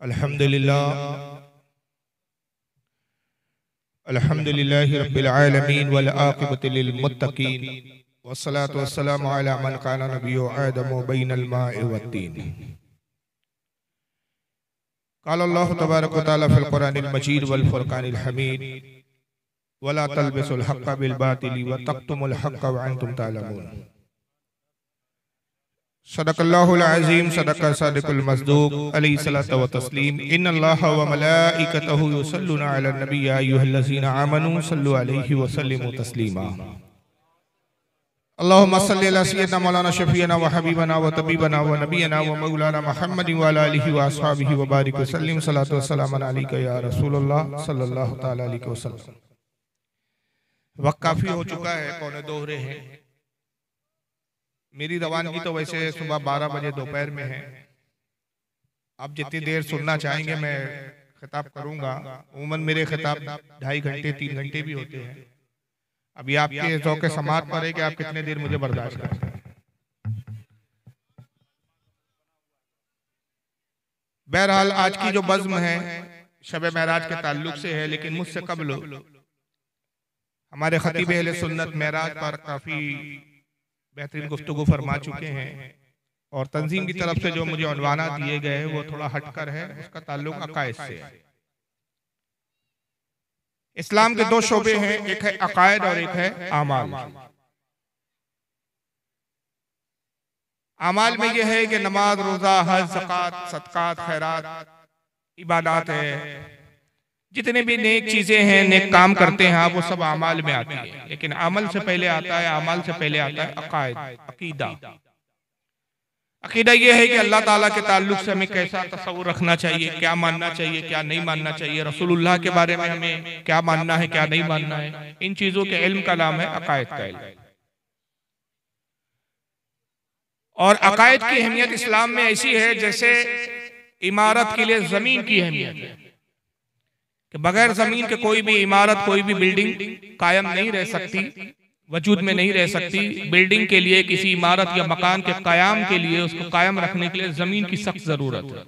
अल्हम्दुलिल्लाह अल्हम्दुलिल्लाहि रब्बिल आलमीन वल आक़िबतु लिल मुत्तक़ीन वस्सलातु वस्सलामु अला मन काना नबिय्यु आदमु बैनल माइ वत्तीन। क़ाल अल्लाहु तबारक व तआला फ़िल क़ुरानिल मजीद वल फ़ुरक़ानिल हमीद वला तल्बिसुल हक़्क़ बिल बातिल व तक्तुमुल हक़्क़ व अंतुम तालमून। सदक़ल्लाहुल अज़ीम सदक़ सादिक़ुल मस्दूक़ अलैहि सलातो व तस्लीम। इन्नल्लाहा व मलाइकतहु युसल्लूना अलन नबी या अय्युहल्लज़ीना आमनू सल्लु अलैहि व सल्लिमू तस्लीमा। अल्लाहुम्मा सल्लि अला सय्यिदिना मौलाना शफ़ीअना व हबीबना व तबीबना व नबियना व मौलाना मुहम्मदिन व अला आलिहि व अस्हाबिहि व बारिक व सल्लिम। सलातो व सलाम अलैका या रसूलल्लाह सल्लल्लाहु तआला अलैहि वसल्लम। वक्त काफी हो चुका है, पौने दो हो रहे हैं। मेरी रवानगी तो वैसे सुबह 12 बजे दोपहर में है। आप जितनी देर सुनना चाहेंगे मैं खिताब करूंगा। उमूमन मेरे खिताब 2.5 घंटे 3 घंटे भी होते हैं। अभी आपके ज़ौक़े समात पर है कि आप कितने देर मुझे बर्दाश्त करते हैं। बहरहाल आज की जो बज़्म है शब महराज के ताल्लुक से है, लेकिन मुझसे कबल हमारे खतीब अहले सुन्नत महराज पर काफी बेहतरीन गुफ्तगू फरमा चुके हैं और तंजीम की तरफ से जो मुझे उन्वाना दिए गए वो थोड़ा हटकर है, उसका ताल्लुक अकायद से है। इस्लाम के दो शोबे हैं, एक है अकायद और एक है आमाल। आमाल में यह है कि नमाज, रोजा, हज, ज़कात, सदकात, खैरात, इबादत है, जितने भी नेक चीजें हैं, नेक काम करते हैं आप, वो सब आमाल में आती है। लेकिन अमल से पहले आता है, आमाल से पहले आता है अकायद, अकीदा। अकीदा ये है कि अल्लाह ताला के ताल्लुक से हमें कैसा तसव्वुर रखना चाहिए, क्या मानना चाहिए, क्या नहीं मानना चाहिए, रसूलुल्लाह के बारे में हमें क्या मानना है, क्या नहीं मानना है। इन चीजों के इल्म का नाम है अकायद का इल्म। और अकायद की अहमियत इस्लाम में ऐसी है जैसे इमारत के लिए जमीन की अहमियत है कि बगैर जमीन के कोई भी इमारत, कोई भी बिल्डिंग कायम नहीं रह सकती, वजूद में नहीं रह सकती। बिल्डिंग के लिए, किसी इमारत या मकान के कायम के लिए, उसको कायम रखने के लिए जमीन की सख्त जरूरत है।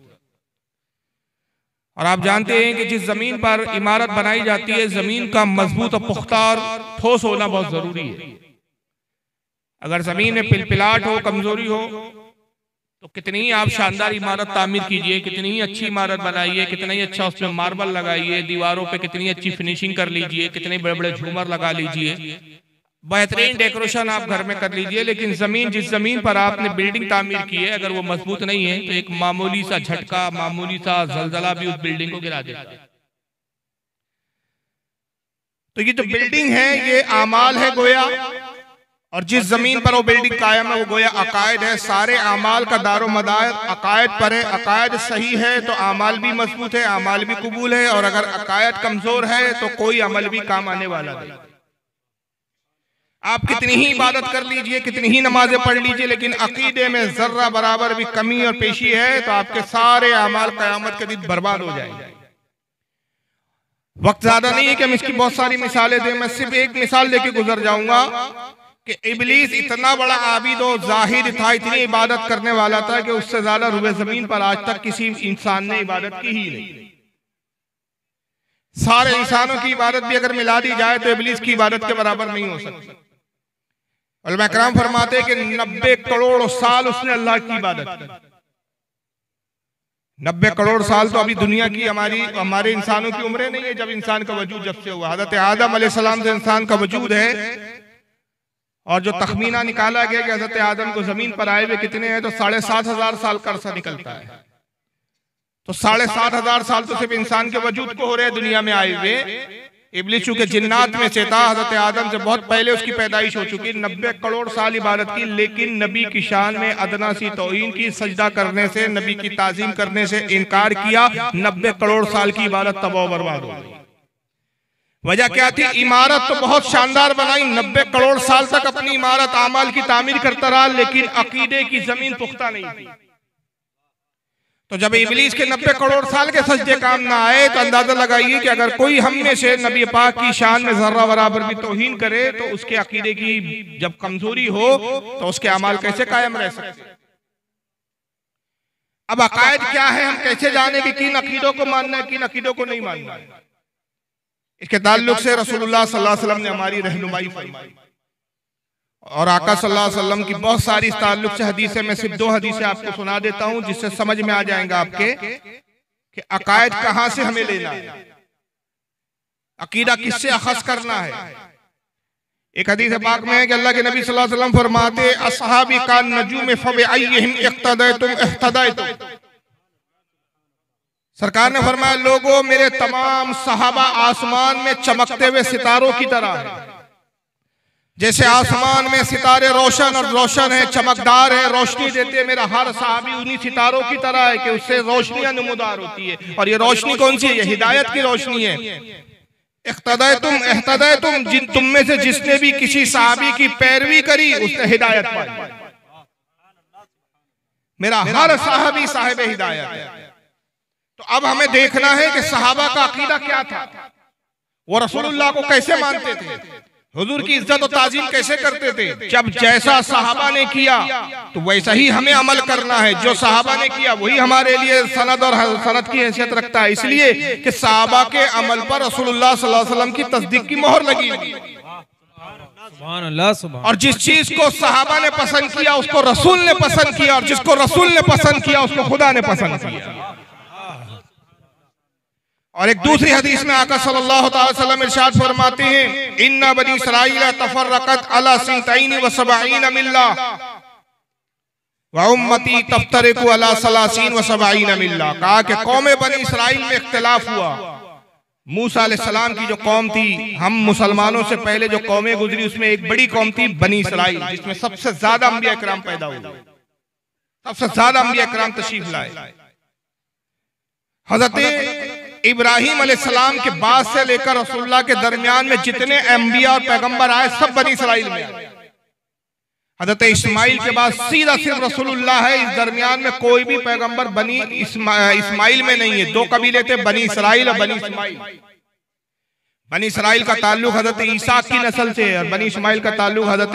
और आप जानते हैं कि जिस जमीन पर इमारत बनाई जाती है, जमीन का मजबूत और पुख्ता और ठोस होना बहुत जरूरी है। अगर जमीन में पिलपिलाट हो, कमजोरी हो, तो कितनी ही आप शानदार इमारत तामीर कीजिए, कितनी ही अच्छी इमारत बनाइए, कितना ही अच्छा उसमें मार्बल लगाइए, दीवारों पे कितनी अच्छी फिनिशिंग कर लीजिए, कितने बड़े बड़े झूमर लगा लीजिए, बेहतरीन डेकोरेशन आप घर में कर लीजिए, लेकिन जमीन, जिस जमीन पर आपने बिल्डिंग तामीर की है, अगर वो मजबूत नहीं है तो एक मामूली सा झटका, मामूली सा जलजला भी उस बिल्डिंग को गिरा देता है। तो ये जो बिल्डिंग है ये आमाल है गोया, और जिस जमीन पर वो बिल्डिंग कायम है वो गोया अकायद है। सारे आमाल का दारो मदार अकायद पर है। अकायद सही है तो आमाल भी मजबूत है, आमाल भी कबूल है, और अगर अकायद कमजोर है तो कोई अमल भी काम आने वाला नहीं। आप कितनी ही इबादत कर लीजिए, कितनी ही नमाजें पढ़ लीजिए, लेकिन अकीदे में जर्रा बराबर भी कमी और पेशी है तो आपके सारे आमाल क़यामत के दिन बर्बाद हो जाएंगे। वक्त ज्यादा नहीं है कि हम इसकी बहुत सारी मिसालें दें। मैं सिर्फ एक मिसाल लेके गुजर जाऊंगा कि इब्लीस इतना बड़ा आबिद और जाहिर था, इतनी इबादत करने वाला था कि उससे ज्यादा रुबे जमीन पर आज तक किसी इंसान ने इबादत की ही नहीं। सारे इंसानों की इबादत भी अगर मिला दी जाए तो इब्लीस की इबादत के बराबर नहीं हो सकती। उलमा इकराम फरमाते हैं कि 90 करोड़ साल उसने अल्लाह की इबादत की। 90 करोड़ साल तो अभी दुनिया की हमारे इंसानों की उम्रें नहीं है जब इंसान का वजूद जब से हुआ। हज़रत आदम अलैहिस्सलाम से इंसान का वजूद है, और जो तखमीना निकाला गया कि हज़रत आदम को जमीन पर आए हुए कितने हैं तो 7,500 साल का अरसा निकलता है। तो 7,500 साल तो सिर्फ इंसान के वजूद को हो रहे हैं दुनिया में आए हुए। इब्लीस चूंकि जिन्नात में से था, हज़रत आदम से बहुत पहले उसकी पैदाइश हो चुकी। 90 करोड़ साल इबादत की, लेकिन नबी की शान में अदना सी तौहीन की, सजदा करने से, नबी की ताजीम करने से इनकार किया। 90 करोड़ साल की इबादत तबाह बर्बाद हो गई। वजह क्या थी? इमारत तो बहुत शानदार बनाई, 90 करोड़ साल तक अपनी इमारत आमाल की तामीर करता रहा, लेकिन अकीदे की जमीन पुख्ता नहीं थी। तो जब इब्लीस के 90 करोड़ साल के सजदे काम ना आए तो अंदाजा लगाइए कि अगर कोई हम में से नबी पाक की शान में जर्रा बराबर भी तौहीन करे तो उसके अकीदे की जब कमजोरी हो तो उसके अमाल कैसे कायम रह सकते। अब अकायद क्या है, हम कैसे जाने कि किन अकीदों को मानना है, किन अकीदों को नहीं मानना है। इसके ताल्लुक से रसूलुल्लाह सल्लल्लाहु अलैहि वसल्लम ने हमारी रहनुमाई फरमाई और आका सल्लल्लाहु अलैहि वसल्लम की बहुत सारी इस ताल्लुक से हदीसें, मैं सिर्फ 2 हदीसें आपको सुना देता हूं जिससे समझ में आ जाएगा आपके कि अकायद कहां से हमें लेना है, अकीदा किससे अखज़ करना है। एक हदीस पाक में है कि अल्लाह के नबी सल्लल्लाहु अलैहि वसल्लम फरमाते अस्हाबी का नजूम फबिअय्यिहिम इक्तदैतुम इह्तदैतुम। सरकार ने फरमाया लोगों मेरे तमाम सहाबा आसमान में चमकते हुए सितारों की तरह है। जैसे आसमान में सितारे रोशन और रोशन है, चमकदार है, रोशनी देते, मेरा हर सहाबी उन्हीं सितारों की तरह है कि उससे रोशनियां नमूदार होती है। और ये रोशनी कौन सी है? ये हिदायत की रोशनी है। इख्तदायतुम इख्तदायतुम, जिन तुम में से जिसने भी किसी सहाबी की पैरवी करी उसने हिदायत पाई। मेरा हर सहाबी साहिब हिदायत है। तो अब हमें देखना है कि सहाबा का अकीदा क्या था, वो रसूलुल्लाह को कैसे मानते थे, हुजूर की इज्जत और ताजीम कैसे करते थे। जब जैसा सहाबा ने किया तो वैसा ही हमें अमल करना है। जो सहाबा ने किया वही हमारे लिए सनद और सनद की हैसियत रखता है, इसलिए कि सहाबा के अमल पर रसूलुल्लाह सल्लल्लाहु अलैहि वसल्लम की तस्दीक की मोहर लगी हुई। और जिस चीज को सहाबा ने पसंद किया उसको रसूल ने पसंद किया, और जिसको रसूल ने पसंद किया उसको खुदा ने पसंद किया। और एक दूसरी हदीस में आका सल्लल्लाहु अलैहि वसल्लम इरशाद फरमाते हैं इन्ना बनी इसराइल तफर्रकत अला सिंतैन व सबईन मिल्ला व उम्मती तफ्तरिकु अला सलासीन व सबईन मिल्ला। कहा कि कौम बनी इसराइल में इख्तिलाफ हुआ। मूसा अलैहिस्सलाम की जो कौम थी, हम मुसलमानों से पहले जो कौमें गुजरी उसमें एक बड़ी कौम थी बनी इसराइल, जिसमें सबसे ज्यादा अंबिया इकराम पैदा हुए, सबसे ज्यादा अंबिया इकराम तशरीफ लाए। हजरत इब्राहिम अलैहिस्सलाम के बाद से लेकर रसूलुल्लाह के दरमियान में जितने अंबिया और पैगंबर आए सब बनी इसराइल में आए। हजरत इस्माइल के बाद सीधा सिर्फ रसूलुल्लाह है। इस दरमियान में कोई भी पैगंबर बनी इस्माइल में नहीं है। 2 कबीले थे, बनी इसराइल और बनी इस्माइल। बनी इसराइल का ताल्लुक हजरत ईसा की नस्ल से है और बनी इस्माइल का ताल्लुक हजरत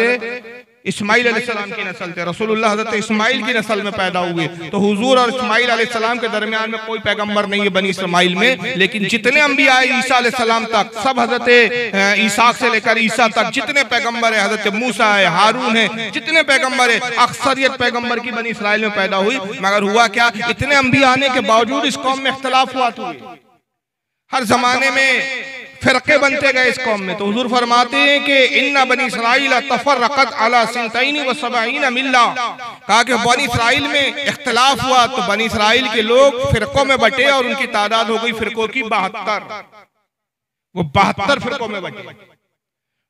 इस्माइल अलैहिस्सलाम की नस्ल से। रसूलुल्लाह हजरत इस्माइल की नस्ल में पैदा हुए। तो हुजूर और इस्माइल अलैहिस्सलाम के दरमियान में कोई पैगंबर नहीं है बनी इस्माइल में, लेकिन जितने अंबिया आए ईसा अलैहिस्सलाम तक, सब हजरत ईसाक से लेकर ईसा तक जितने पैगंबर है, हजरत मूसा है, हारून है, जितने पैगंबर है, अक्सरियत पैगंबर की बनी इसराइल में पैदा हुई। मगर हुआ क्या, इतने अंबिया आने के बावजूद इस कौम में इख्तिलाफ हुआ। हर जमाने में फिरके बनते गए इस कौम में। तो हुजूर फरमाते हैं कि इन्ना बनी इसराइल तफर्रकत अला सिंतैन व सबईन मिल्ला। कहा कि बनी इसराइल में इख्तिलाफ हुआ तो बनी इसराइल के लोग फिरकों में बटे और उनकी तादाद हो गई फिरकों की 72। वो 72 फिरकों में बटे।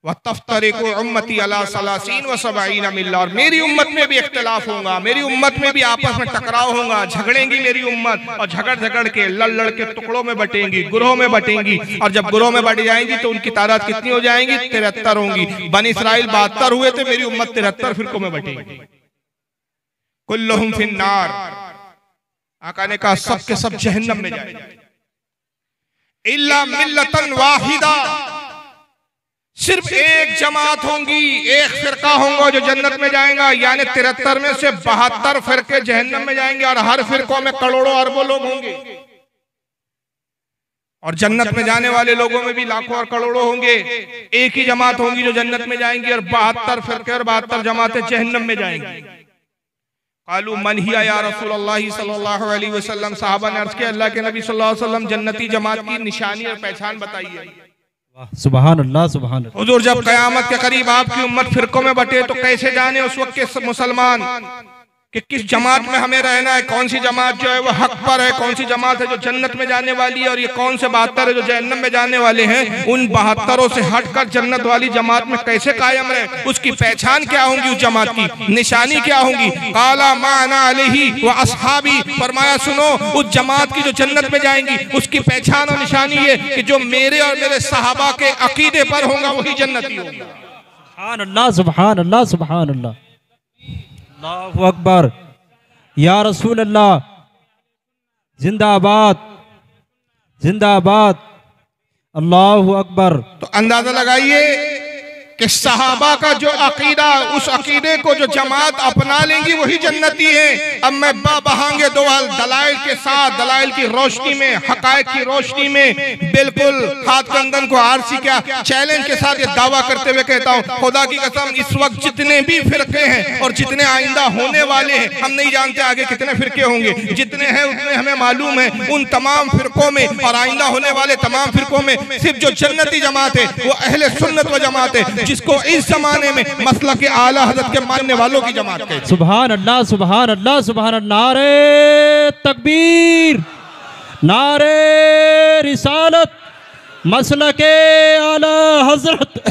वह तफ्तरिकु उम्मती अला सलासीन व सबईन मिल्ला। और मेरी उम्मत में भी इख्तिलाफ होगा, मेरी उम्मत में भी आपस में टकराव होगा, झगड़ेंगी मेरी उम्मत, और झगड़ झगड़ के लड़ के टुकड़ों में बटेंगी, गुरों में बटेंगी। और जब गुरों में बट जाएंगी तो उनकी तादाद कितनी हो जाएंगी? 73 होंगी। बनी इसराइल 72 हुए थे, मेरी उम्मत 73 फिरकों में बटेंगी। कुल्लुहुम फिन्नार। आका ने कहा सब के सब जहन्नम में जाएंगे। इल्ला मिल्लतन वाहिदा, सिर्फ एक जमात होंगी, एक फिरका होगा जो जन्नत में जाएगा। यानी 73 में से 72 फिरके जहन्नम में जाएंगे और हर फिरकों में करोड़ों अरबों लोग होंगे। और जन्नत में जाने वाले लोगों में भी लाखों और करोड़ों होंगे। एक ही जमात होंगी जो जन्नत में जाएंगी और 72 फिरके और 72 जमातें जहन्नम में जाएंगी। कालू मन हिया या रसूलुल्लाह सल्लल्लाहु अलैहि वसल्लम। साहबा ने अर्ज किया अल्लाह के नबी सल्लल्लाहु अलैहि वसल्लम जन्नती जमात की निशानी और पहचान बताइए। सुभान अल्लाह सुभान अल्लाह। हुजूर जब कयामत के करीब आपकी उम्मत फिरकों में बटे तो कैसे जाने उस वक्त के मुसलमान कि किस जमात में हमें रहना है, कौन सी जमात जो है वो हक पर है, कौन सी जमात है जो जन्नत में जाने वाली है, और ये कौन से 72 है जो जहन्नम में जाने वाले हैं। उन 72 से हटकर जन्नत वाली जमात में कैसे कायम रहे, उसकी पहचान क्या होगी, उस जमात की निशानी क्या होगी। काला माना अलैहि व अस्हाबी, फरमाया सुनो उस जमात की जो जन्नत में जाएंगी उसकी पहचान और निशानी ये कि जो मेरे और मेरे सहाबा के अकीदे पर होगा वही जन्नती होगा। सुभान अल्लाह सुभान अल्लाह सुभान अल्लाह। अल्लाहु अकबर। या रसूल अल्लाह जिंदाबाद जिंदाबाद। अल्लाहु अकबर। तो अंदाजा लगाइए कि सहाबा का जो अकीदा, उस अकीदे को जो जमात अपना लेंगी वही जन्नती है। अब मैं बहांगे दो दलाइल के साथ, दलाइल की रोशनी में, हकायक की रोशनी में, बिल्कुल हाथ कंगन को आरसी क्या चैलेंज के साथ ये दावा करते हुए कहता हूँ, खुदा की कसम इस वक्त जितने भी फिरके हैं और जितने आइंदा होने वाले हैं, हम नहीं जानते आगे कितने फिरके होंगे, जितने हैं उतने हमें मालूम है, उन तमाम फिरकों में और आइंदा होने वाले तमाम फिरकों में सिर्फ जो जन्नती जमात है वो अहले सुन्नत व जमात है, जिसको इस जमाने में मसलक के आला हज़रत के मानने वालों की जमात कहते हैं। सुभान अल्लाह, सुभान अल्लाह, सुभान अल्लाह। नारे तकबीर, नारे रिसालत, मसलक के आला हज़रत